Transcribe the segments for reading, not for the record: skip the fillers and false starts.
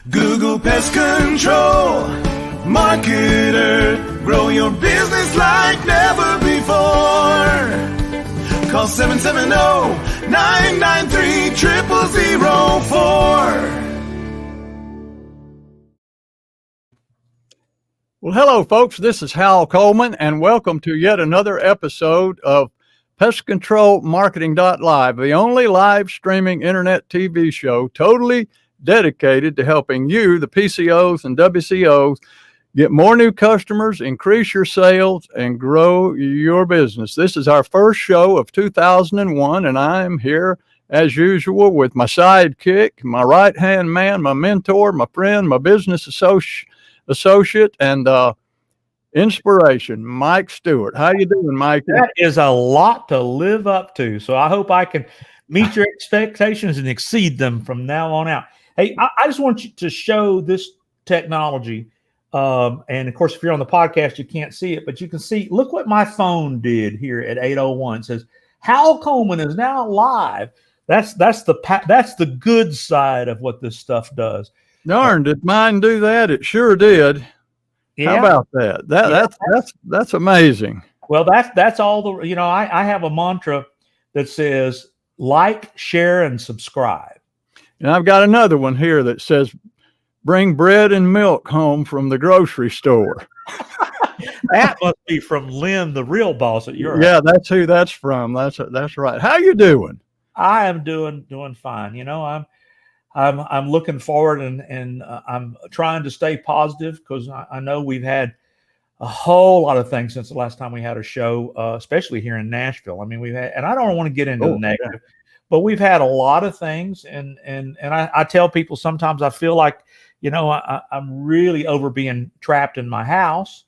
Google Pest Control Marketer. Grow your business like never before. Call 770-993-0004. Well, hello, folks. This is Hal Coleman, and welcome to yet another episode of Pest Control Marketing.live, the only live streaming internet TV show totally dedicated to helping you, the PCOs and WCOs, get more new customers, increase your sales, and grow your business. This is our first show of 2001, and I'm here, as usual, with my sidekick, my right-hand man, my mentor, my friend, my business associate, and inspiration, Mike Stewart. How you doing, Mike? That is a lot to live up to. So I hope I can meet your expectations and exceed them from now on out. Hey, I just want you to show this technology. And of course, if you're on the podcast, you can't see it, but you can see, look what my phone did here at 8:01. It says, Hal Coleman is now live. That's the good side of what this stuff does. Darn, did mine do that? It sure did. Yeah. How about that? That's amazing. Well, that's all the, I have a mantra that says like, share, and subscribe. And I've got another one here that says, bring bread and milk home from the grocery store. That must be from Lynn, the real boss at your house. Yeah, that's who that's from. That's right. How you doing? I am doing fine. I'm looking forward and I'm trying to stay positive because I know we've had a whole lot of things since the last time we had a show, especially here in Nashville. I mean, we've had, and I don't want to get into the negative, but we've had a lot of things. And I tell people sometimes I feel like, I'm really over being trapped in my house,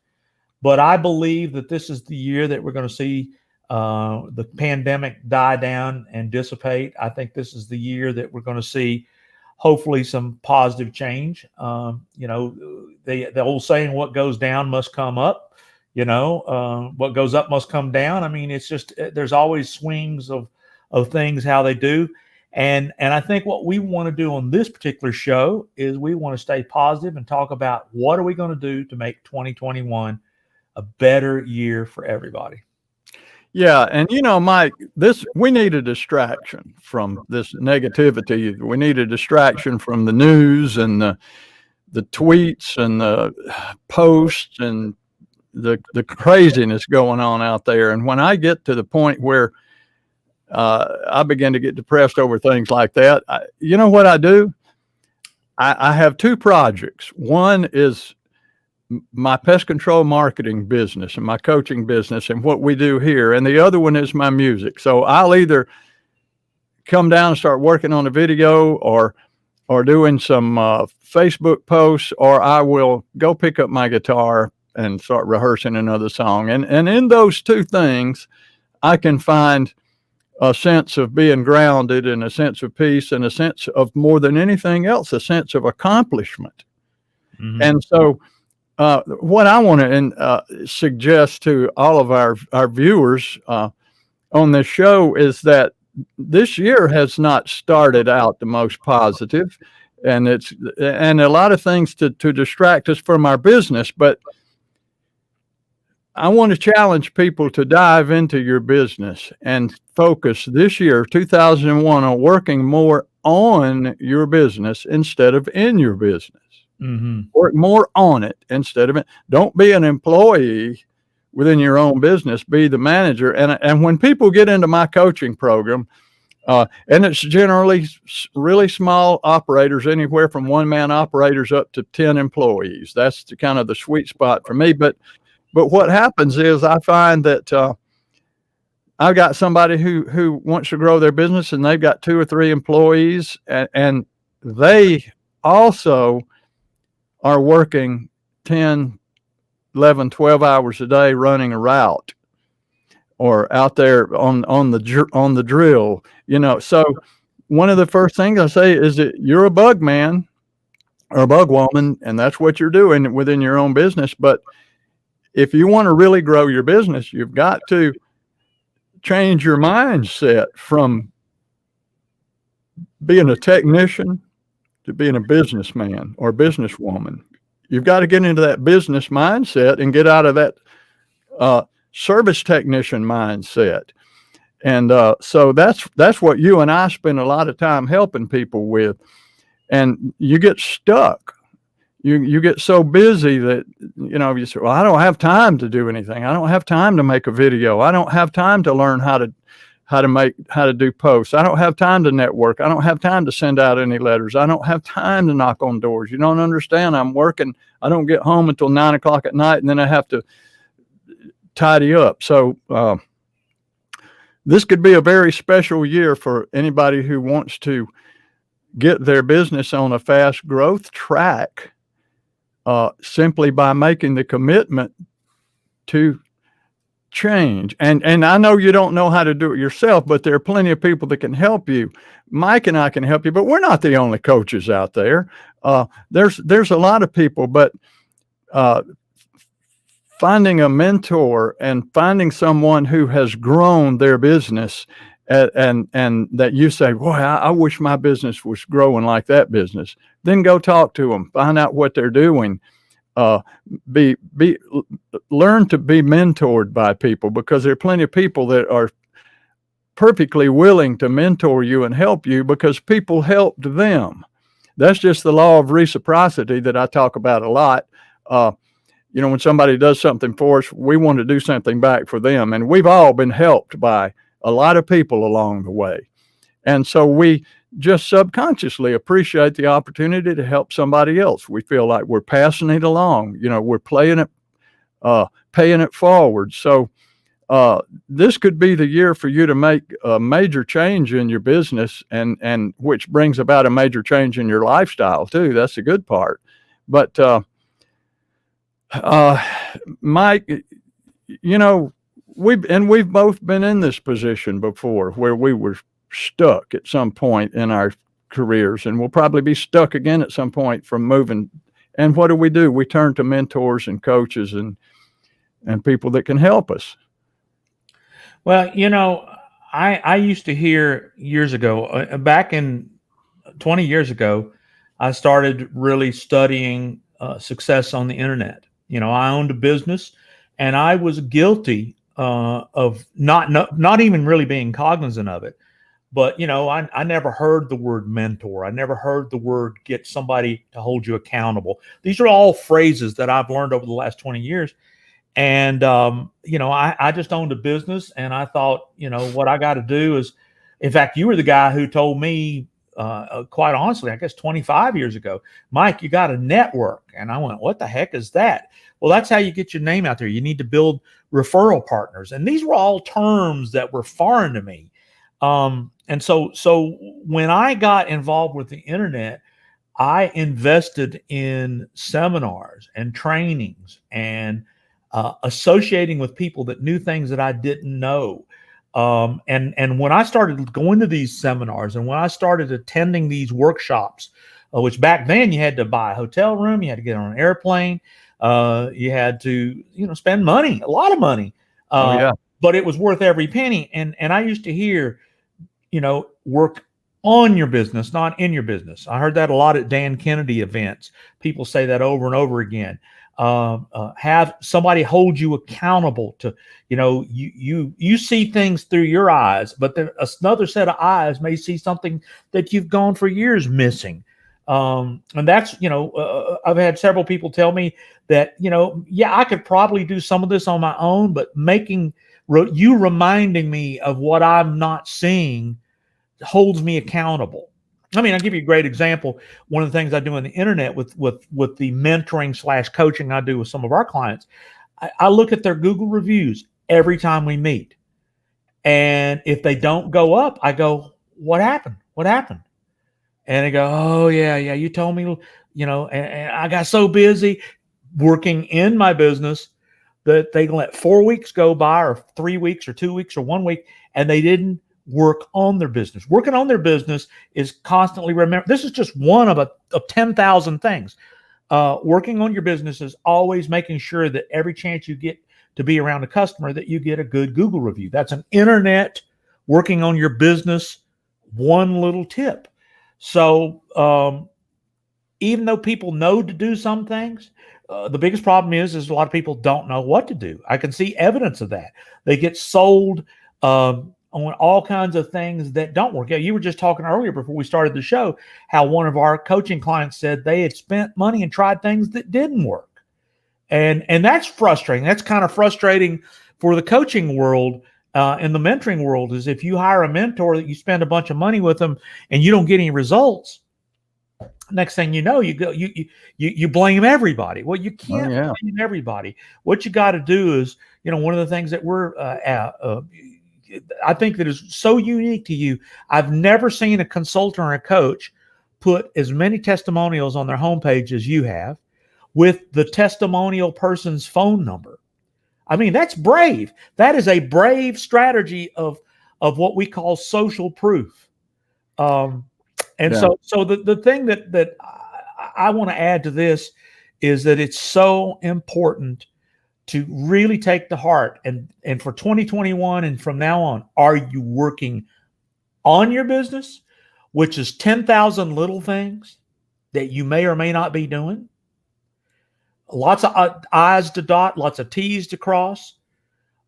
but I believe that this is the year that we're going to see the pandemic die down and dissipate. I think this is the year that we're going to see hopefully some positive change. The old saying, what goes down must come up, what goes up must come down. I mean, it's just, there's always swings of things, how they do. And I think what we want to do on this particular show is we want to stay positive and talk about what are we going to do to make 2021 a better year for everybody. Yeah. And, Mike, we need a distraction from this negativity. We need a distraction from the news and the tweets and the posts and the craziness going on out there. And when I get to the point where I begin to get depressed over things like that, you know what I do? I have two projects. One is my pest control marketing business and my coaching business and what we do here. And the other one is my music. So I'll either come down and start working on a video or doing some Facebook posts, or I will go pick up my guitar and start rehearsing another song. And in those two things, I can find a sense of being grounded and a sense of peace and a sense of, more than anything else, a sense of accomplishment. Mm-hmm. And so what I want to suggest to all of our viewers on this show is that this year has not started out the most positive, and a lot of things to distract us from our business. But I want to challenge people to dive into your business and focus this year, 2001, on working more on your business instead of in your business. Mm-hmm. Work more on it instead of it. Don't be an employee within your own business. Be the manager. And when people get into my coaching program, and it's generally really small operators, anywhere from one-man operators up to 10 employees. That's kind of the sweet spot for me. But what happens is I find that I've got somebody who wants to grow their business, and they've got 2 or 3 employees, and they also are working 10, 11, 12 hours a day running a route or out there on the drill, So one of the first things I say is that you're a bug man or a bug woman, and that's what you're doing within your own business. But if you want to really grow your business, you've got to change your mindset from being a technician to being a businessman or businesswoman. You've got to get into that business mindset and get out of that service technician mindset. And so that's what you and I spend a lot of time helping people with. And you get stuck. You get so busy that, you say, well, I don't have time to do anything. I don't have time to make a video. I don't have time to learn how to do posts. I don't have time to network. I don't have time to send out any letters. I don't have time to knock on doors. You don't understand. I'm working. I don't get home until 9 o'clock at night, and then I have to tidy up. So this could be a very special year for anybody who wants to get their business on a fast growth track, simply by making the commitment to change. And I know you don't know how to do it yourself, but there are plenty of people that can help you. Mike and I can help you, but we're not the only coaches out there. There's a lot of people, but finding a mentor and finding someone who has grown their business and that you say, boy, I wish my business was growing like that business. Then go talk to them, find out what they're doing. Learn to be mentored by people, because there are plenty of people that are perfectly willing to mentor you and help you because people helped them. That's just the law of reciprocity that I talk about a lot. When somebody does something for us, we want to do something back for them. And we've all been helped by a lot of people along the way. And so we just subconsciously appreciate the opportunity to help somebody else. We feel like we're passing it along, we're paying it forward. So this could be the year for you to make a major change in your business, and which brings about a major change in your lifestyle too. That's the good part. But Mike, we've both been in this position before where we were stuck at some point in our careers, and we'll probably be stuck again at some point from moving. And what do? We turn to mentors and coaches and people that can help us. Well, I used to hear years ago, back in 20 years ago, I started really studying success on the internet. I owned a business, and I was guilty of not even really being cognizant of it. But, I never heard the word mentor. I never heard the word get somebody to hold you accountable. These are all phrases that I've learned over the last 20 years. And, I just owned a business, and I thought, what I got to do is, in fact, you were the guy who told me, quite honestly, I guess 25 years ago, Mike, you got to network. And I went, what the heck is that? Well, that's how you get your name out there. You need to build referral partners. And these were all terms that were foreign to me. And so when I got involved with the internet, I invested in seminars and trainings and associating with people that knew things that I didn't know. And when I started going to these seminars and when I started attending these workshops, which back then you had to buy a hotel room, you had to get on an airplane, you had to, spend money, a lot of money. But it was worth every penny. And I used to hear, work on your business, not in your business. I heard that a lot at Dan Kennedy events. People say that over and over again. Have somebody hold you accountable to, you see things through your eyes, but then another set of eyes may see something that you've gone for years missing. And that's, I've had several people tell me that, I could probably do some of this on my own, but you reminding me of what I'm not seeing holds me accountable. I mean, I'll give you a great example. One of the things I do on the internet with the mentoring / coaching I do with some of our clients, I look at their Google reviews every time we meet. And if they don't go up, I go, what happened? What happened? And they go, oh, yeah, you told me, and I got so busy working in my business that they let 4 weeks go by, or 3 weeks, or 2 weeks, or 1 week, and they didn't work on their business. Working on their business is constantly remember. This is just one of 10,000 things. Working on your business is always making sure that every chance you get to be around a customer, that you get a good Google review. That's an internet working on your business, one little tip. So even though people know to do some things, the biggest problem is a lot of people don't know what to do. I can see evidence of that. They get sold on all kinds of things that don't work. You were just talking earlier before we started the show how one of our coaching clients said they had spent money and tried things that didn't work. And that's frustrating. That's kind of frustrating for the coaching world. In the mentoring world, is if you hire a mentor that you spend a bunch of money with them and you don't get any results, next thing you know, you blame everybody. Well, you can't blame everybody. What you got to do is, one of the things that I think that is so unique to you. I've never seen a consultant or a coach put as many testimonials on their homepage as you have, with the testimonial person's phone number. I mean, that's brave. That is a brave strategy of what we call social proof. So the thing that I want to add to this is that it's so important to really take to heart, and for 2021 and from now on, are you working on your business, which is 10,000 little things that you may or may not be doing? Lots of I's to dot, lots of T's to cross.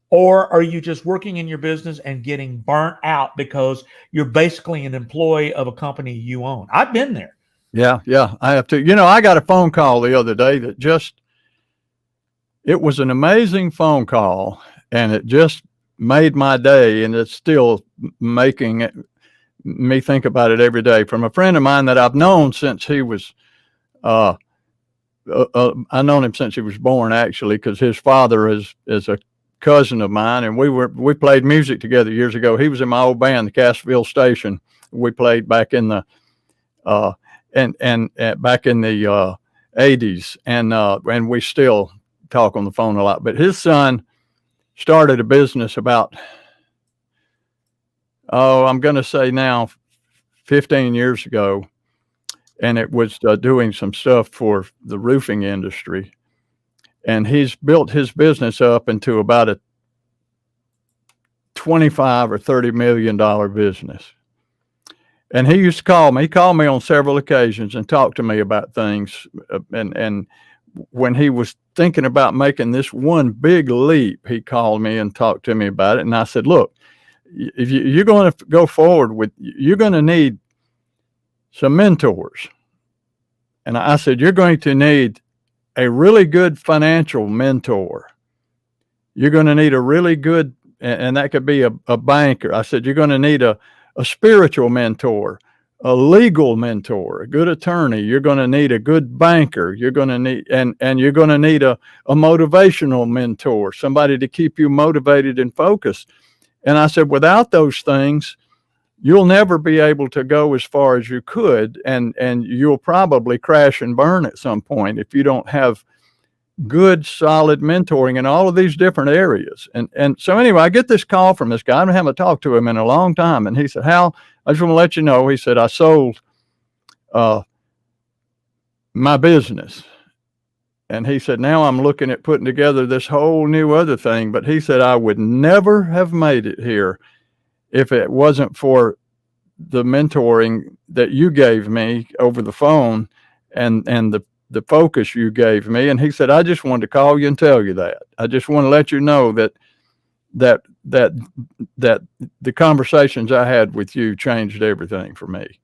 Or are you just working in your business and getting burnt out because you're basically an employee of a company you own? I've been there. Yeah, I have to. I got a phone call the other day that it was an amazing phone call, and it just made my day, and it's still making me think about it every day, from a friend of mine that I've known since he was I've known him since he was born, actually, because his father is a cousin of mine, and we played music together years ago. He was in my old band, the Cassville Station. We played back in the back in the 80s, and we still talk on the phone a lot. But his son started a business about, I'm going to say now 15 years ago. And it was doing some stuff for the roofing industry. And he's built his business up into about a $25 or $30 million business. And he used to call me. He called me on several occasions and talked to me about things. And when he was thinking about making this one big leap, he called me and talked to me about it. And I said, look, if you're going to go forward you're going to need some mentors. And I said, you're going to need a really good financial mentor. You're going to need a really good, and that could be a banker. I said, you're going to need a spiritual mentor, a legal mentor, a good attorney. You're going to need a good banker. You're going to need, and you're going to need a motivational mentor, somebody to keep you motivated and focused. And I said, without those things, you'll never be able to go as far as you could, and you'll probably crash and burn at some point if you don't have good, solid mentoring in all of these different areas. And so anyway, I get this call from this guy. I haven't talked to him in a long time. And he said, Hal, I just want to let you know, he said, I sold my business. And he said, now I'm looking at putting together this whole new other thing. But he said, I would never have made it here if it wasn't for the mentoring that you gave me over the phone and the focus you gave me. And he said, I just wanted to call you and tell you that. I just want to let you know that the conversations I had with you changed everything for me.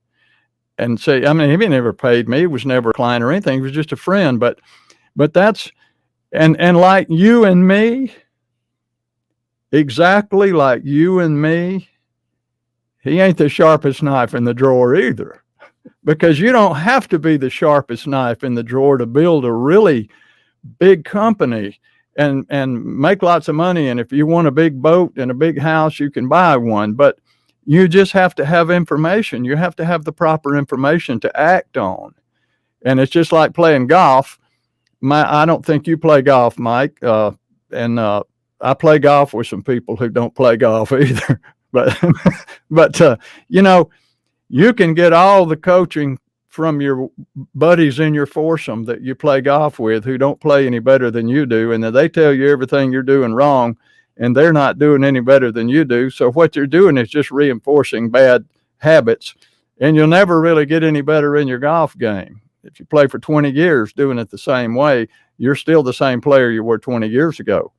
And say, I mean, he never paid me. He was never a client or anything. He was just a friend. But that's, and like you and me, exactly like you and me, he ain't the sharpest knife in the drawer either, because you don't have to be the sharpest knife in the drawer to build a really big company and make lots of money. And if you want a big boat and a big house, you can buy one, but you just have to have information. You have to have the proper information to act on. And it's just like playing golf. I don't think you play golf, Mike. I play golf with some people who don't play golf either. But you can get all the coaching from your buddies in your foursome that you play golf with who don't play any better than you do. And they tell you everything you're doing wrong, and they're not doing any better than you do. So what you're doing is just reinforcing bad habits, and you'll never really get any better in your golf game. If you play for 20 years doing it the same way, you're still the same player you were 20 years ago.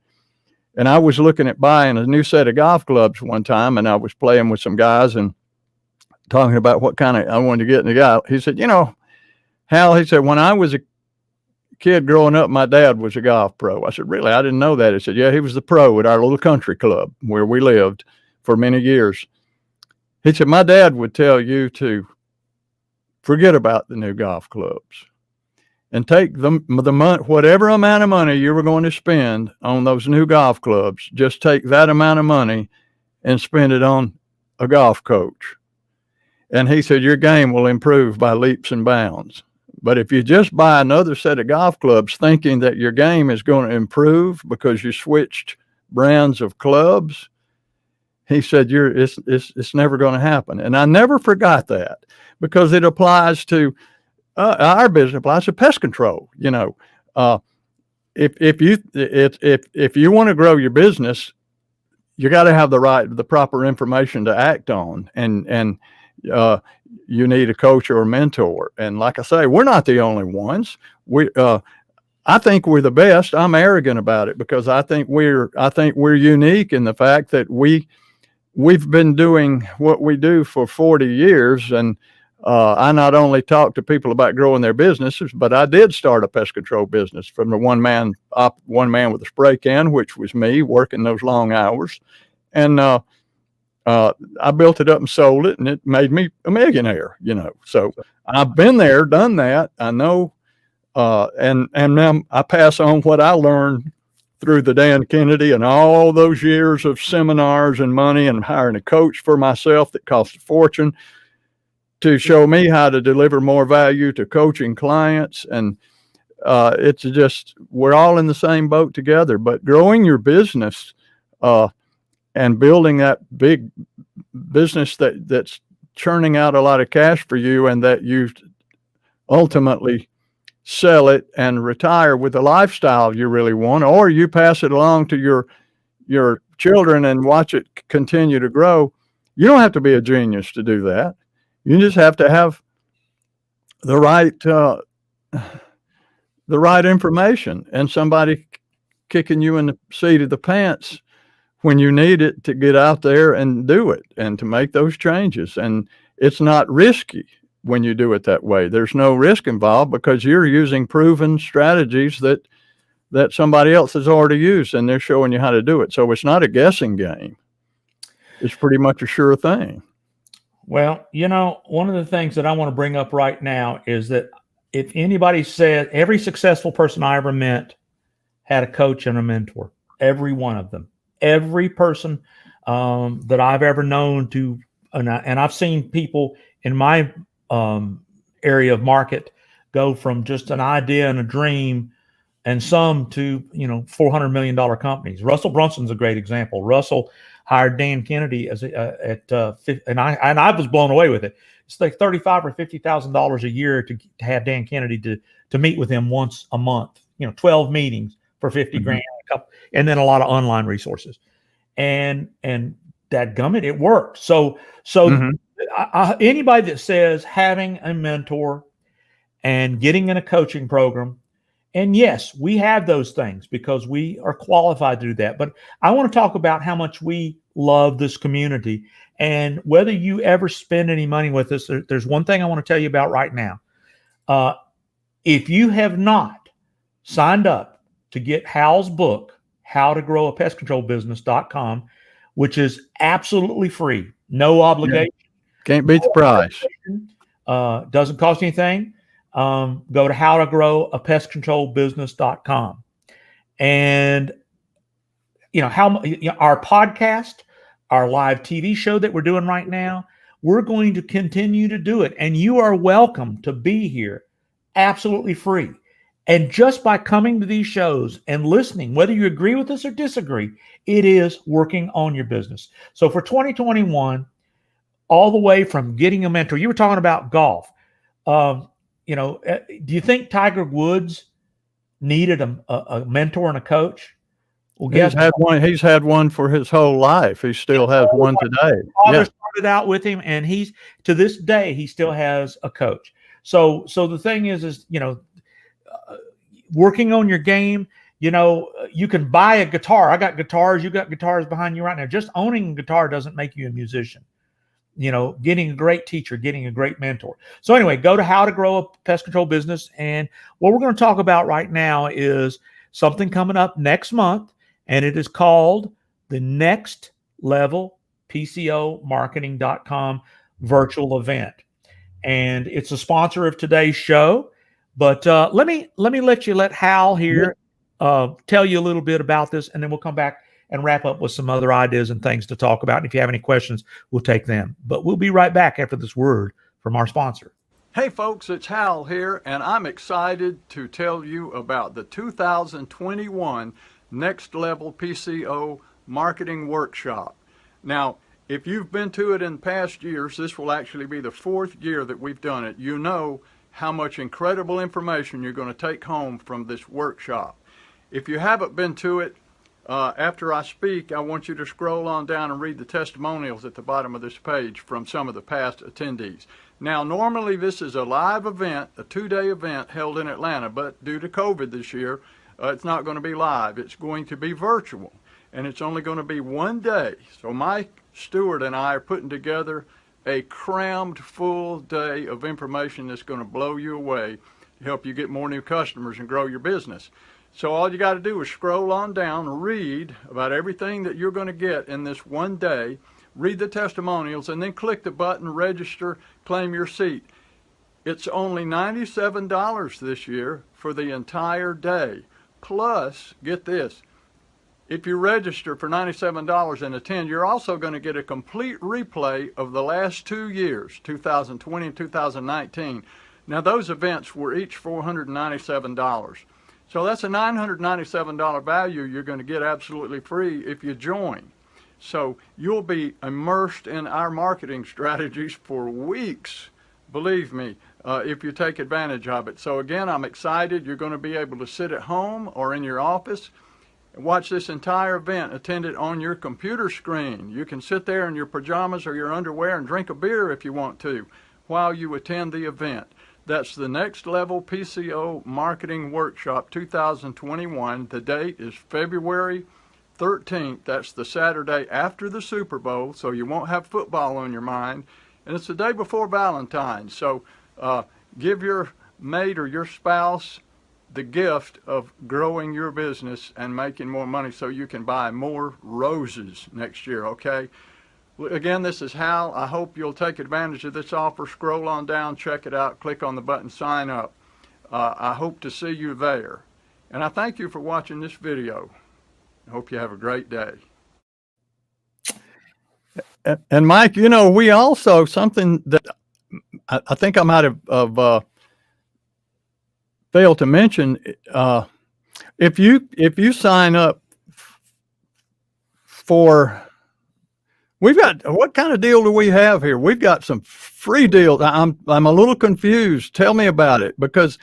And I was looking at buying a new set of golf clubs one time, and I was playing with some guys and talking about what kind of I wanted to get in the guy. He said, Hal, he said, when I was a kid growing up, my dad was a golf pro. I said, really? I didn't know that. He said, yeah, he was the pro at our little country club where we lived for many years. He said, my dad would tell you to forget about the new golf clubs and take the whatever amount of money you were going to spend on those new golf clubs, just take that amount of money and spend it on a golf coach. And he said, your game will improve by leaps and bounds. But if you just buy another set of golf clubs thinking that your game is going to improve because you switched brands of clubs, he said, it's never going to happen. And I never forgot that, because it applies to our business, applies to pest control. If you want to grow your business, you got to have the proper information to act on, and you need a coach or a mentor. And like I say, we're not the only ones. I think we're the best. I'm arrogant about it because I think we're unique in the fact that we've been doing what we do for 40 years. And I not only talk to people about growing their businesses, but I did start a pest control business from the one man with a spray can, which was me working those long hours. And I built it up and sold it, and it made me a millionaire, So I've been there, done that. I know, and now I pass on what I learned through the Dan Kennedy and all those years of seminars and money and hiring a coach for myself that cost a fortune to show me how to deliver more value to coaching clients. And it's just, we're all in the same boat together. But growing your business and building that big business that's churning out a lot of cash for you, and that you ultimately sell it and retire with the lifestyle you really want, or you pass it along to your children and watch it continue to grow. You don't have to be a genius to do that. You just have to have the right information and somebody kicking you in the seat of the pants when you need it to get out there and do it and to make those changes. And it's not risky when you do it that way. There's no risk involved because you're using proven strategies that somebody else has already used, and they're showing you how to do it. So it's not a guessing game. It's pretty much a sure thing. Well, one of the things that I want to bring up right now is that if anybody said, every successful person I ever met had a coach and a mentor, every one of them, every person that I've ever known to, and I've seen people in my area of market go from just an idea and a dream and some to, $400 million companies. Russell Brunson's a great example. Russell hired Dan Kennedy and I was blown away with it. It's like $35,000 or $50,000 a year to have Dan Kennedy to meet with him once a month. 12 meetings for 50 grand, and then a lot of online resources. And dadgummit, it worked. So anybody that says having a mentor and getting in a coaching program, and yes, we have those things because we are qualified to do that. But I want to talk about how much we love this community, and whether you ever spend any money with us. There's one thing I want to tell you about right now. If you have not signed up to get Hal's book, How to Grow a Pest Control Business.com, which is absolutely free, no obligation. Can't beat the price. Doesn't cost anything. Go to howtogrowapestcontrolbusiness.com. And our podcast, our live TV show that we're doing right now, we're going to continue to do it. And you are welcome to be here absolutely free. And just by coming to these shows and listening, whether you agree with us or disagree, it is working on your business. So for 2021, all the way from getting a mentor, you were talking about golf. Do you think Tiger Woods needed a mentor and a coach? Well, he's had one for his whole life. He still has one today. Father started out with him, and to this day, he still has a coach. So the thing is, working on your game. You can buy a guitar. I got guitars. You got guitars behind you right now. Just owning a guitar doesn't make you a musician. Getting a great teacher, getting a great mentor. So anyway, go to How to Grow a Pest Control Business. And what we're going to talk about right now is something coming up next month, and it is called the Next Level PCO Marketing.com virtual event. And it's a sponsor of today's show. But let me let Hal here tell you a little bit about this, and then we'll come back and wrap up with some other ideas and things to talk about. And if you have any questions, we'll take them. But we'll be right back after this word from our sponsor. Hey folks, it's Hal here, and I'm excited to tell you about the 2021 Next Level PCO Marketing Workshop. Now, if you've been to it in past years, this will actually be the 4th year that we've done it. You know how much incredible information you're going to take home from this workshop. If you haven't been to it, after I speak, I want you to scroll on down and read the testimonials at the bottom of this page from some of the past attendees. Now, normally this is a live event, a 2-day event held in Atlanta, but due to COVID this year, it's not going to be live. It's going to be virtual, and it's only going to be 1 day. So Mike Stewart and I are putting together a crammed full day of information that's going to blow you away to help you get more new customers and grow your business. So all you got to do is scroll on down, read about everything that you're going to get in this 1 day, read the testimonials, and then click the button, register, claim your seat. It's only $97 this year for the entire day. Plus, get this, if you register for $97 and attend, you're also going to get a complete replay of the last 2 years, 2020 and 2019. Now, those events were each $497. So that's a $997 value you're going to get absolutely free if you join. So you'll be immersed in our marketing strategies for weeks, believe me, if you take advantage of it. So again, I'm excited. You're going to be able to sit at home or in your office and watch this entire event, attend it on your computer screen. You can sit there in your pajamas or your underwear and drink a beer if you want to while you attend the event. That's the Next Level PCO Marketing Workshop 2021. The date is February 13th. That's the Saturday after the Super Bowl, so you won't have football on your mind. And it's the day before Valentine's. So give your mate or your spouse the gift of growing your business and making more money so you can buy more roses next year, okay? Again, this is Hal. I hope you'll take advantage of this offer. Scroll on down, check it out, click on the button, sign up. I hope to see you there. And I thank you for watching this video. I hope you have a great day. And Mike, we also, something that I think I might have failed to mention, if you sign up for, we've got, what kind of deal do we have here? We've got some free deals. I'm a little confused. Tell me about it, because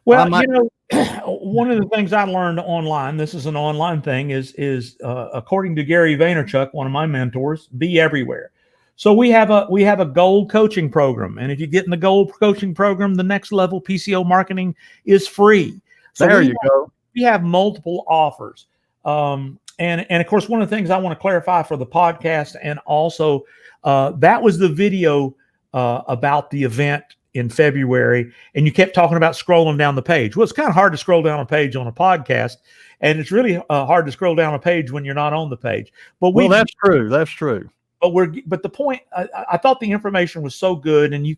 well, one of the things I learned online, this is an online thing, is according to Gary Vaynerchuk, one of my mentors, be everywhere. So we have a gold coaching program, and if you get in the gold coaching program, the Next Level PCO Marketing is free. So there you go. We have multiple offers. And of course, one of the things I want to clarify for the podcast, and also that was the video about the event in February, and you kept talking about scrolling down the page. Well, it's kind of hard to scroll down a page on a podcast, and it's really hard to scroll down a page when you're not on the page. But that's true. That's true. But the point, I thought the information was so good, and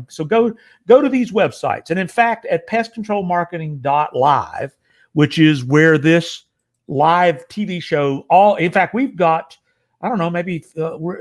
so go to these websites, and in fact, at pestcontrolmarketing.live, which is where this live TV show, in fact, we've got, I don't know, maybe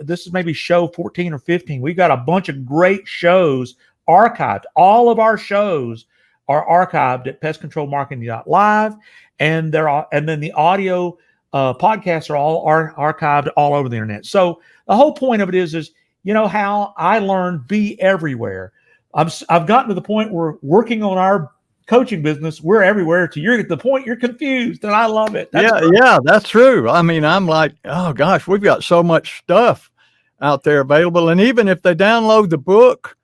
this is maybe show 14 or 15. We've got a bunch of great shows archived. All of our shows are archived at pestcontrolmarketing.live, and then the audio podcasts are all archived all over the internet. So the whole point of it is how I learned be everywhere. I've gotten to the point where working on our coaching business, we're everywhere to you're at the point you're confused, and I love it. Yeah, that's true. I mean, I'm like, oh gosh, we've got so much stuff out there available. And even if they download the book,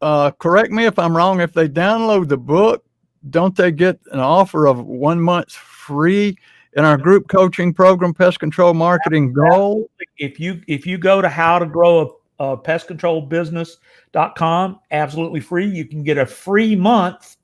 correct me if I'm wrong, if they download the book, don't they get an offer of 1 month free in our group coaching program, Pest Control Marketing Gold? If you go to howtogrowapestcontrolbusiness.com, absolutely free, you can get a free month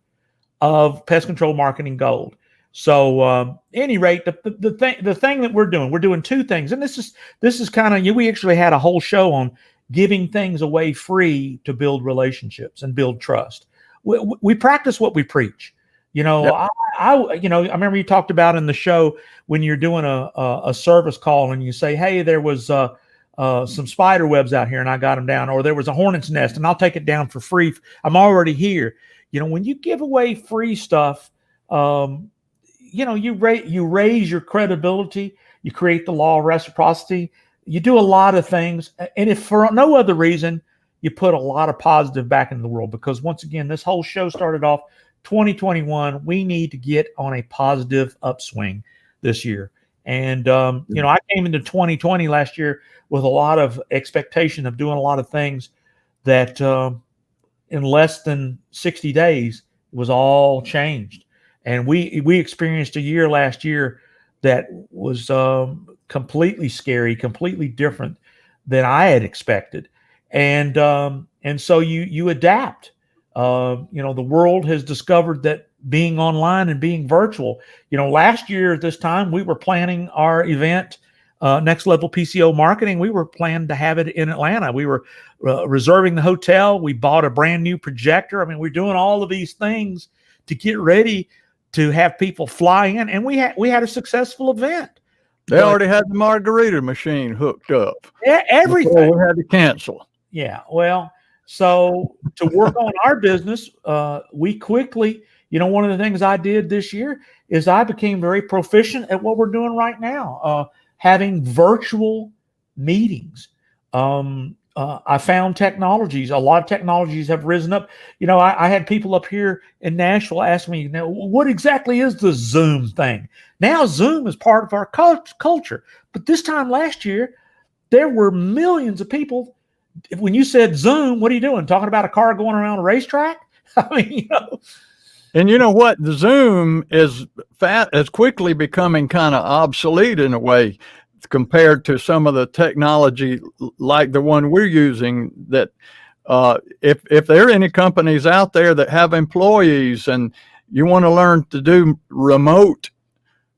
of Pest Control Marketing Gold. So, any rate, the thing that we're doing two things, and this is kind of, we actually had a whole show on giving things away free to build relationships and build trust. We practice what we preach. Yep. I remember you talked about in the show when you're doing a service call and you say, hey, there was some spider webs out here and I got them down, or there was a hornet's nest and I'll take it down for free. I'm already here. When you give away free stuff, you raise your credibility, you create the law of reciprocity, you do a lot of things. And if for no other reason, you put a lot of positive back into the world, because once again, this whole show started off 2021. We need to get on a positive upswing this year. And, I came into 2020 last year with a lot of expectation of doing a lot of things that in less than 60 days was all changed. And we experienced a year last year that was completely scary, completely different than I had expected. And so you adapt. The world has discovered that being online and being virtual, last year at this time, we were planning our event, Next Level PCO Marketing. We were planning to have it in Atlanta. We were reserving the hotel. We bought a brand new projector. I mean, we're doing all of these things to get ready to have people fly in, and we had a successful event. They already had the margarita machine hooked up. Everything. We had to cancel. Yeah. Well, so to work on our business, we quickly, one of the things I did this year is I became very proficient at what we're doing right now, having virtual meetings. I found technologies. A lot of technologies have risen up. I had people up here in Nashville ask me, what exactly is the Zoom thing? Now Zoom is part of our culture. But this time last year, there were millions of people. When you said Zoom, what are you doing? Talking about a car going around a racetrack? I mean, And you know what? The Zoom is quickly becoming kind of obsolete in a way, compared to some of the technology like the one we're using. That if there are any companies out there that have employees and you want to learn to do remote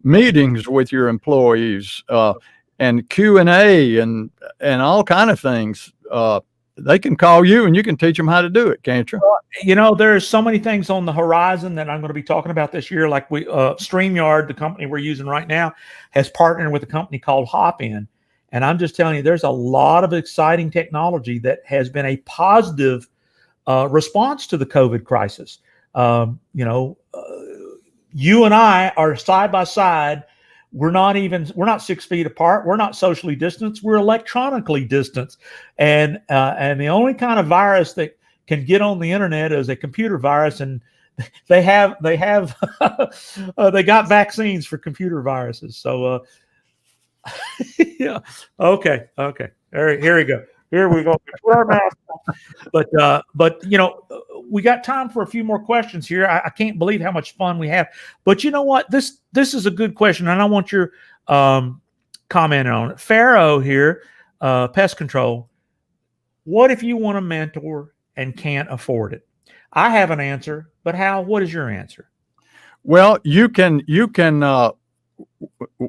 meetings with your employees and Q&A and all kind of things, they can call you and you can teach them how to do it, can't you? There's so many things on the horizon that I'm going to be talking about this year. Like StreamYard, the company we're using right now, has partnered with a company called Hopin. And I'm just telling you, there's a lot of exciting technology that has been a positive response to the COVID crisis. You and I are side by side. We're not 6 feet apart. We're not socially distanced. We're electronically distanced. And the only kind of virus that can get on the internet is a computer virus. And they got vaccines for computer viruses. So, yeah. Okay. Here we go. But we got time for a few more questions here. I can't believe how much fun we have. But you know what? This is a good question, and I want your comment on it. Pharaoh here, Pest Control. What if you want a mentor and can't afford it? I have an answer, but Hal, what is your answer? Well, you can.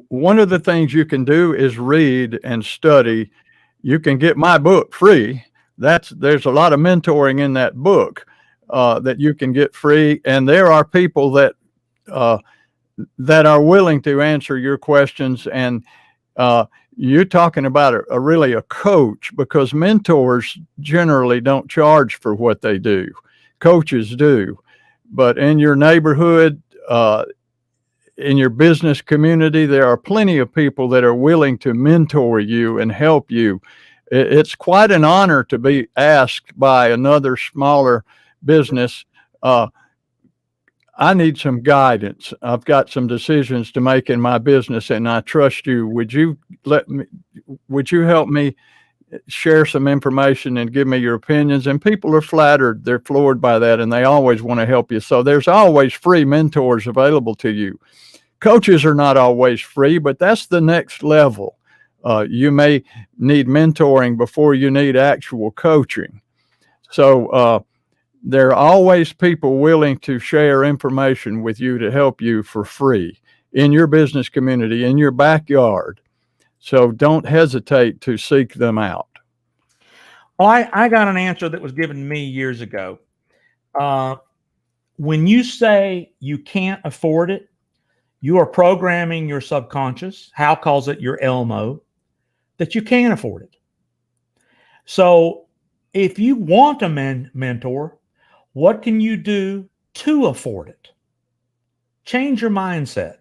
One of the things you can do is read and study. You can get my book free. There's a lot of mentoring in that book that you can get free, and there are people that are willing to answer your questions. And you're talking about really a coach, because mentors generally don't charge for what they do. Coaches do, but in your neighborhood, in your business community, there are plenty of people that are willing to mentor you and help you. It's quite an honor to be asked by another smaller business, I need some guidance. I've got some decisions to make in my business and I trust you. Would you help me share some information and give me your opinions. And people are flattered. They're floored by that, and they always want to help you. So there's always free mentors available to you. Coaches are not always free, but that's the next level. You may need mentoring before you need actual coaching. So there are always people willing to share information with you to help you for free in your business community, in your backyard. So don't hesitate to seek them out. Well, I got an answer that was given to me years ago. When you say you can't afford it, you are programming your subconscious, Hal calls it your Elmo, that you can't afford it. So if you want a mentor, what can you do to afford it? Change your mindset.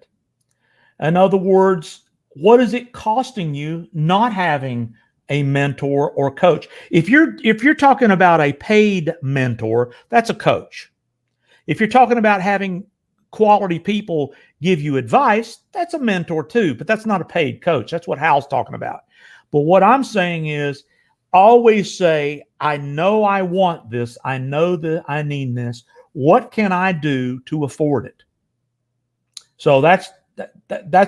In other words, what is it costing you not having a mentor or coach? If you're talking about a paid mentor, that's a coach. If you're talking about having quality people give you advice, that's a mentor too, but that's not a paid coach. That's what Hal's talking about. But what I'm saying is always say, I know I want this. I know that I need this. What can I do to afford it? So that's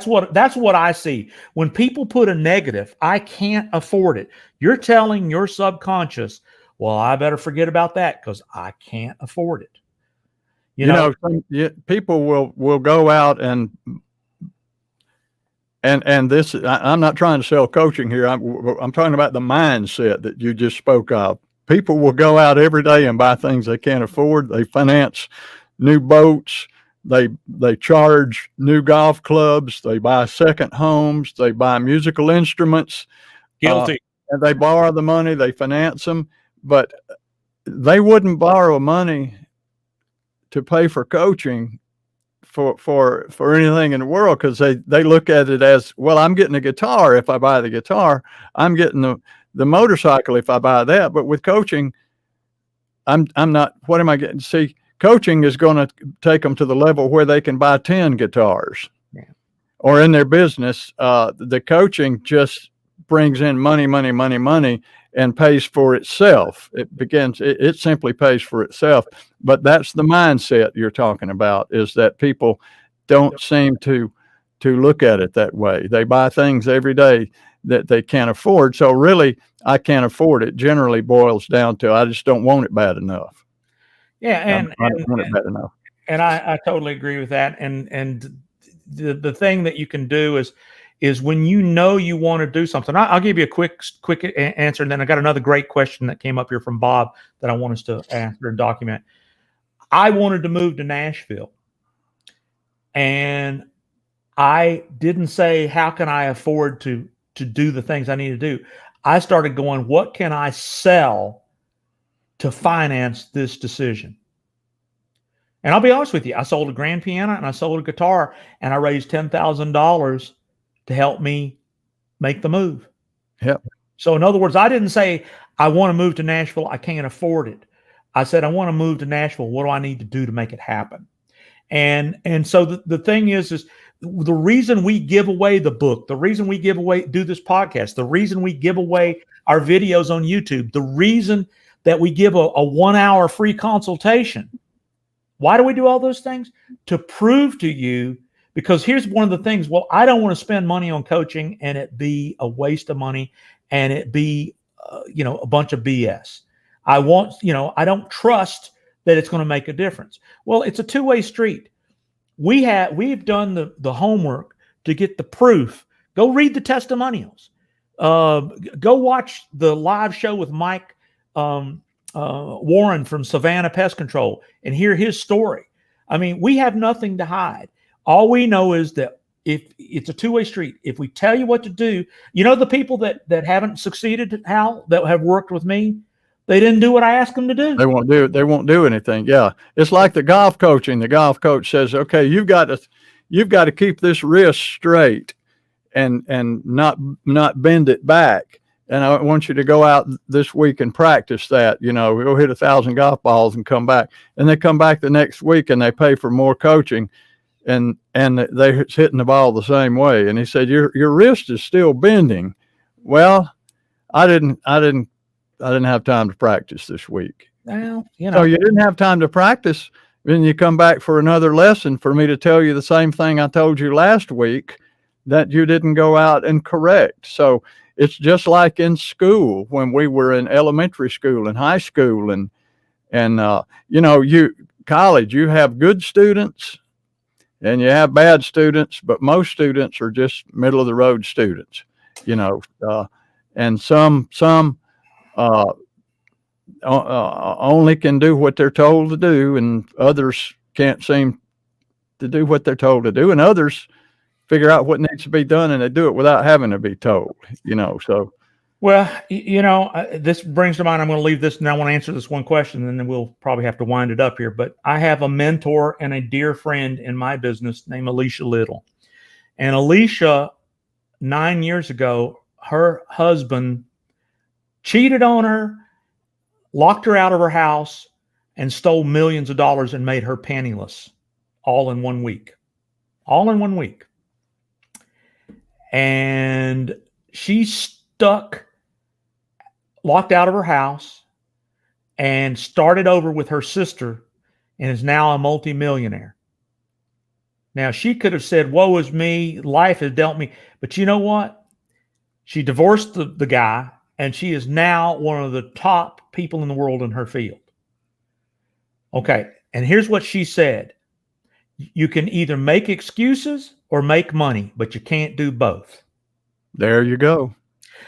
what I see. When people put a negative, I can't afford it. You're telling your subconscious, well, I better forget about that because I can't afford it. You know, people will go out and this, I'm not trying to sell coaching here. I'm talking about the mindset that you just spoke of. People will go out every day and buy things they can't afford. They finance new boats. They charge new golf clubs. They buy second homes. They buy musical instruments. guilty. And they borrow the money. They finance them. But they wouldn't borrow money to pay for coaching for anything in the world, because they look at it as, well, I'm getting a guitar if I buy the guitar. I'm getting the motorcycle if I buy that. But with coaching, I'm not. What am I getting? See, coaching is going to take them to the level where they can buy 10 guitars. Yeah. Or in their business, the coaching just brings in money, and pays for itself. It simply pays for itself. But that's the mindset you're talking about, is that people don't seem to look at it that way. They buy things every day that they can't afford. So really, I can't afford it generally boils down to, I just don't want it bad enough. Yeah, I don't want it bad enough. And I totally agree with that. And the thing that you can do is when you know you want to do something. I'll give you a quick answer, and then I got another great question that came up here from Bob that I want us to answer and document. I wanted to move to Nashville, and I didn't say, how can I afford to do the things I need to do? I started going, what can I sell to finance this decision? And I'll be honest with you, I sold a grand piano and I sold a guitar, and I raised $10,000 to help me make the move. Yep. So in other words, I didn't say, I want to move to Nashville, I can't afford it. I said, I want to move to Nashville. What do I need to do to make it happen? And so the thing is the reason we give away the book, the reason we do this podcast, the reason we give away our videos on YouTube, the reason that we give a 1 hour free consultation. Why do we do all those things? To prove to you, because here's one of the things. Well, I don't want to spend money on coaching and it be a waste of money and it be, a bunch of BS. I don't trust that it's going to make a difference. Well, it's a two-way street. We've done the homework to get the proof. Go read the testimonials. Go watch the live show with Mike Warren from Savannah Pest Control and hear his story. I mean, we have nothing to hide. All we know is that if it's a two-way street, if we tell you what to do, the people that haven't succeeded, Hal, that have worked with me, they didn't do what I asked them to do. They won't do anything. Yeah. It's like the golf coaching. The golf coach says, okay, you've got to keep this wrist straight and not bend it back. And I want you to go out this week and practice that. We'll hit 1,000 golf balls and come back. And they come back the next week and they pay for more coaching, and they're hitting the ball the same way. And he said, your wrist is still bending. Well, I didn't have time to practice this week. Well, So you didn't have time to practice. Then you come back for another lesson for me to tell you the same thing I told you last week that you didn't go out and correct. So it's just like in school when we were in elementary school and high school and college, you have good students and you have bad students, but most students are just middle of the road students, and some only can do what they're told to do, and others can't seem to do what they're told to do, and others figure out what needs to be done and they do it without having to be told, so. Well, this brings to mind, I'm going to leave this and I want to answer this one question and then we'll probably have to wind it up here. But I have a mentor and a dear friend in my business named Alicia Little. And Alicia, 9 years ago, her husband cheated on her, locked her out of her house, and stole millions of dollars and made her penniless all in 1 week. All in 1 week. And she's stuck, locked out of her house, and started over with her sister and is now a multimillionaire. Now, she could have said, woe is me, life has dealt me. But you know what? She divorced the guy, and she is now one of the top people in the world in her field. Okay, and here's what she said. You can either make excuses or make money, but you can't do both. There you go.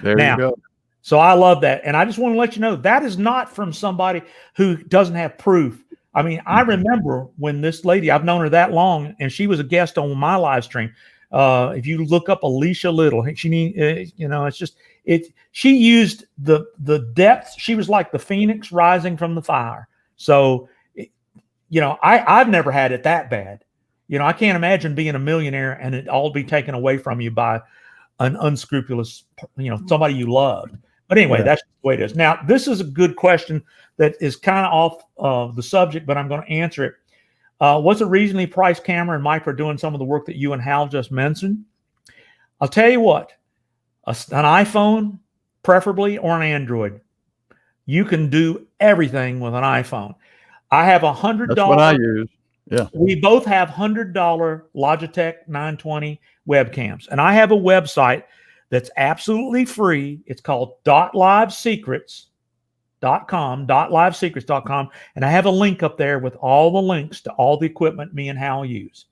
You go. So I love that. And I just want to let you know that is not from somebody who doesn't have proof. I mean, I remember when this lady, I've known her that long, and she was a guest on my live stream. If you look up Alicia Little, she used the depth. She was like the phoenix rising from the fire. So, I've never had it that bad. I can't imagine being a millionaire and it all be taken away from you by an unscrupulous, somebody you loved. But anyway, That's the way it is. Now, this is a good question that is kind of off the subject, but I'm going to answer it. What's a reasonably priced camera and mic for doing some of the work that you and Hal just mentioned? I'll tell you what, an iPhone, preferably, or an Android. You can do everything with an iPhone. I have $100. That's what I use. Yeah. We both have $100 Logitech 920 webcams. And I have a website that's absolutely free. It's called .livesecrets.com. And I have a link up there with all the links to all the equipment me and Hal use.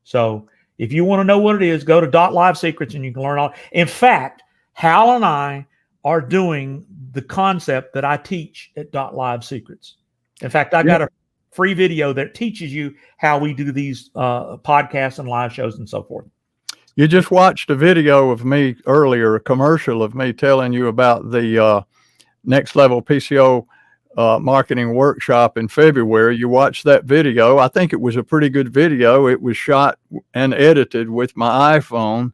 So if you want to know what it is, go to .livesecrets and you can learn all. In fact, Hal and I are doing the concept that I teach at .livesecrets. In fact, I got a free video that teaches you how we do these podcasts and live shows and so forth. You just watched a video of me earlier, a commercial of me telling you about the Next Level Pco Marketing Workshop in February. You watched that video. I think it was a pretty good video. It was shot and edited with my iPhone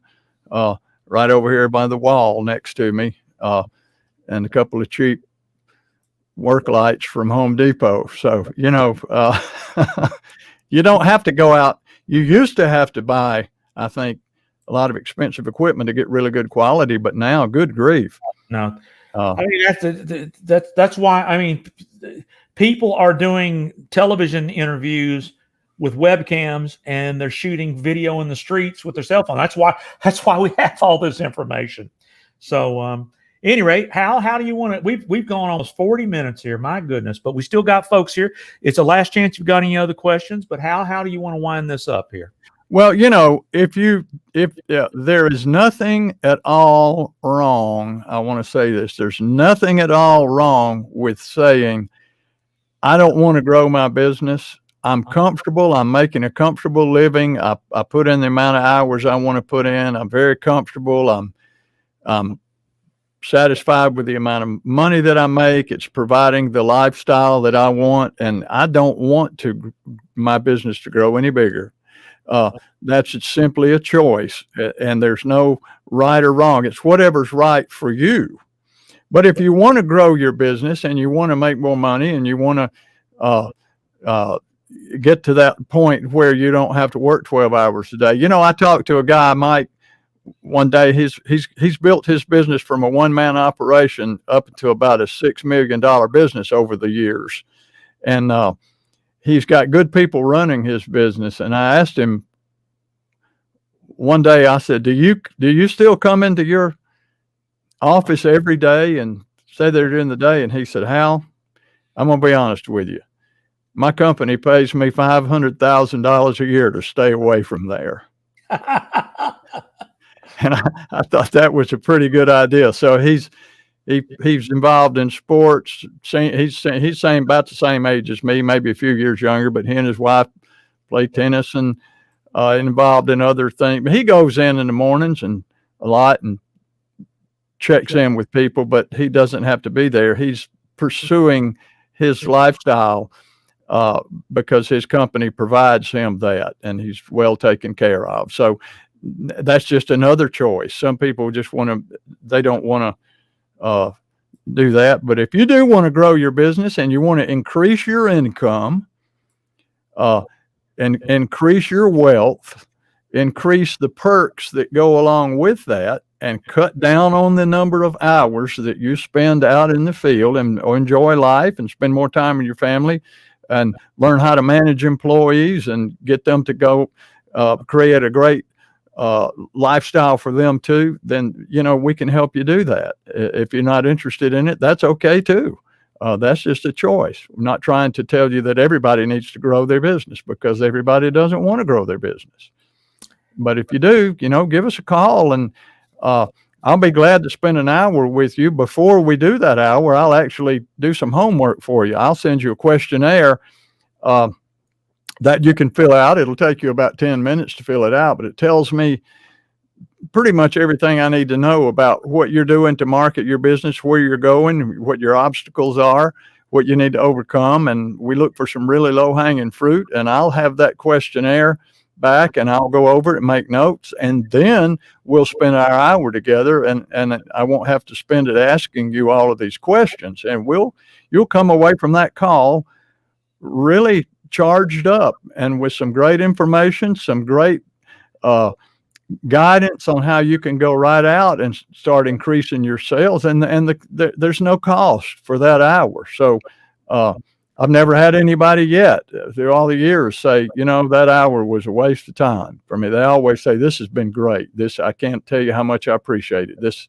right over here by the wall next to me, and a couple of cheap work lights from Home Depot. So, you don't have to go out. You used to have to buy, I think, a lot of expensive equipment to get really good quality, but now, good grief. No, I mean, that's why, I mean, people are doing television interviews with webcams and they're shooting video in the streets with their cell phone. That's why we have all this information. So, any rate, Hal, how do you want to? We've gone almost 40 minutes here. My goodness, but we still got folks here. It's a last chance. You've got any other questions? But Hal, how do you want to wind this up here? Well, if there is nothing at all wrong, I want to say this. There's nothing at all wrong with saying, I don't want to grow my business. I'm comfortable. I'm making a comfortable living. I put in the amount of hours I want to put in. I'm very comfortable. I'm satisfied with the amount of money that I make. It's providing the lifestyle that I want, and I don't want my business to grow any bigger. That's simply a choice, and there's no right or wrong. It's whatever's right for you. But if you want to grow your business and you want to make more money and you want to get to that point where you don't have to work 12 hours a day. I talked to a guy, Mike, one day he's built his business from a one-man operation up to about a $6 million business over the years. And he's got good people running his business. And I asked him one day, I said, do you still come into your office every day and stay there during the day? And he said, Hal, I'm going to be honest with you. My company pays me $500,000 a year to stay away from there. And I thought that was a pretty good idea. So he's involved in sports. He's about the same age as me, maybe a few years younger, but he and his wife play tennis and involved in other things. But he goes in the mornings and a lot and checks in with people, but he doesn't have to be there. He's pursuing his lifestyle because his company provides him that, and he's well taken care of. So that's just another choice. Some people just they don't want to do that. But if you do want to grow your business and you want to increase your income, and increase your wealth, increase the perks that go along with that, and cut down on the number of hours that you spend out in the field and enjoy life and spend more time with your family and learn how to manage employees and get them to go create a great lifestyle for them too, then, we can help you do that. If you're not interested in it, that's okay too. That's just a choice. I'm not trying to tell you that everybody needs to grow their business, because everybody doesn't want to grow their business. But if you do, give us a call, and I'll be glad to spend an hour with you. Before we do that hour, I'll actually do some homework for you. I'll send you a questionnaire that you can fill out. It'll take you about 10 minutes to fill it out, but it tells me pretty much everything I need to know about what you're doing to market your business, where you're going, what your obstacles are, what you need to overcome. And we look for some really low-hanging fruit, and I'll have that questionnaire back and I'll go over it and make notes, and then we'll spend our hour together, and I won't have to spend it asking you all of these questions, and you'll come away from that call really charged up and with some great information, some great guidance on how you can go right out and start increasing your sales, and there's no cost for that hour. So I've never had anybody yet through all the years say, that hour was a waste of time for me. They always say, this has been great. I can't tell you how much I appreciate it. This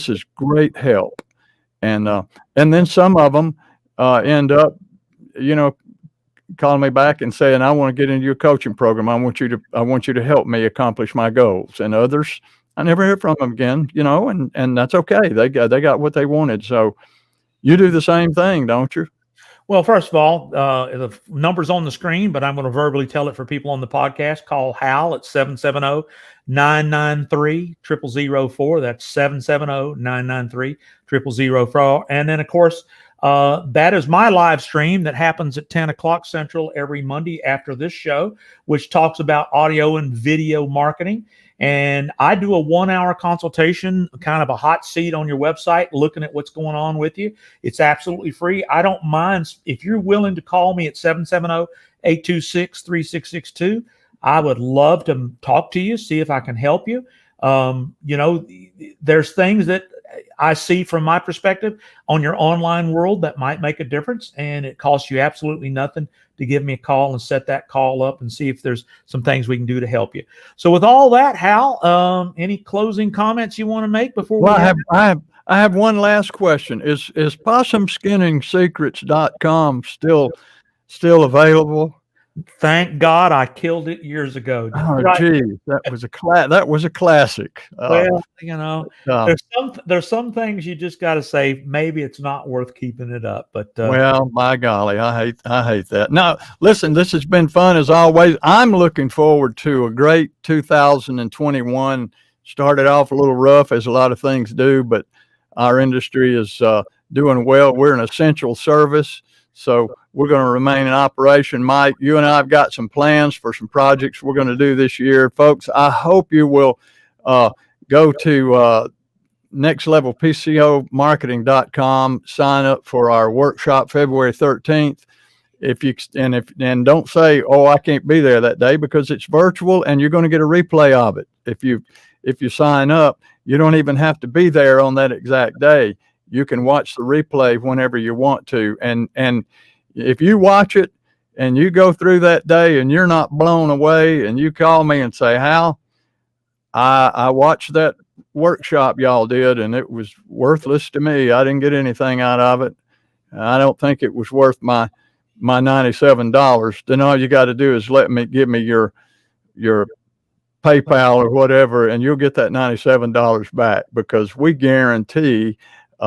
is great help. And then some of them end up, calling me back and saying, I want to get into your coaching program. I want you to help me accomplish my goals. And others, I never hear from them again, and that's okay. They got what they wanted. So you do the same thing, don't you? Well, first of all, the number's on the screen, but I'm going to verbally tell it for people on the podcast. Call Hal at 770-993-0004. That's 770-993-0004. And then, of course, that is my live stream that happens at 10 o'clock Central every Monday after this show, which talks about audio and video marketing. And I do a 1-hour consultation, kind of a hot seat on your website, looking at what's going on with you. It's absolutely free. I don't mind if you're willing to call me at 770-826-3662. I would love to talk to you, see if I can help you. There's things that I see from my perspective on your online world that might make a difference, and it costs you absolutely nothing to give me a call and set that call up and see if there's some things we can do to help you. So with all that, Hal, any closing comments you want to make before we I have one last question. Is possumskinningsecrets.com still available? Thank God I killed it years ago. Oh, geez, that was a classic. Well, there's some things you just got to say, maybe it's not worth keeping it up. But well, my golly, I hate that. Now, listen, this has been fun as always. I'm looking forward to a great 2021. Started off a little rough, as a lot of things do, but our industry is doing well. We're an essential service, so we're going to remain in operation. Mike, you and I have got some plans for some projects we're going to do this year. Folks, I hope you will go to nextlevelpcomarketing.com, sign up for our workshop February 13th. And don't say, oh, I can't be there that day, because it's virtual and you're going to get a replay of it. If if you sign up, you don't even have to be there on that exact day. You can watch the replay whenever you want to. And if you watch it and you go through that day and you're not blown away and you call me and say, Hal, I watched that workshop y'all did and it was worthless to me. I didn't get anything out of it. I don't think it was worth my $97. Then all you got to do is give me your PayPal or whatever, and you'll get that $97 back, because we guarantee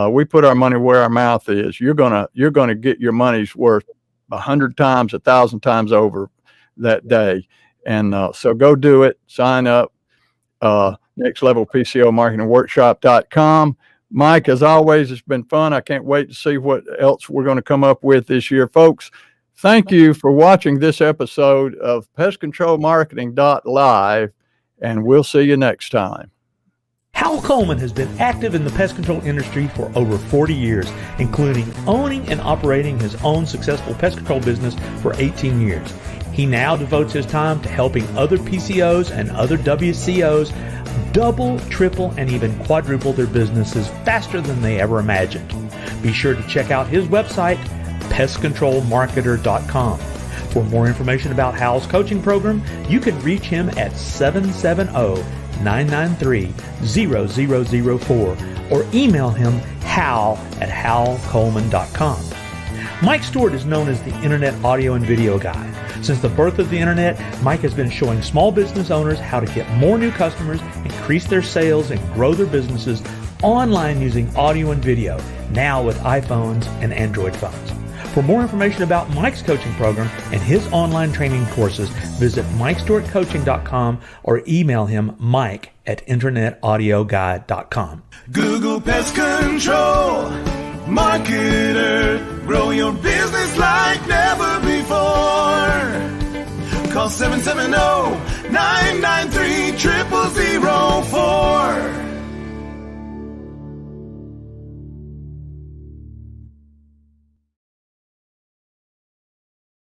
we put our money where our mouth is. You're gonna get your money's worth 100 times, 1,000 times over that day. And so go do it. Sign up. Next Level PCO Marketing Workshop.com. Mike, as always, it's been fun. I can't wait to see what else we're going to come up with this year, folks. Thank you for watching this episode of Pest Control Marketing Live, and we'll see you next time. Hal Coleman has been active in the pest control industry for over 40 years, including owning and operating his own successful pest control business for 18 years. He now devotes his time to helping other PCOs and other WCOs double, triple, and even quadruple their businesses faster than they ever imagined. Be sure to check out his website, pestcontrolmarketer.com. For more information about Hal's coaching program, you can reach him at 770-993-0004 or email him hal@halcoleman.com. Mike Stewart is known as the Internet Audio and Video Guy. Since the birth of the Internet, Mike has been showing small business owners how to get more new customers, increase their sales, and grow their businesses online using audio and video, now with iPhones and Android phones. For more information about Mike's coaching program and his online training courses, visit MikeStewartCoaching.com or email him mike@internetaudioguide.com. Google Pest Control Marketer. Grow your business like never before. Call 770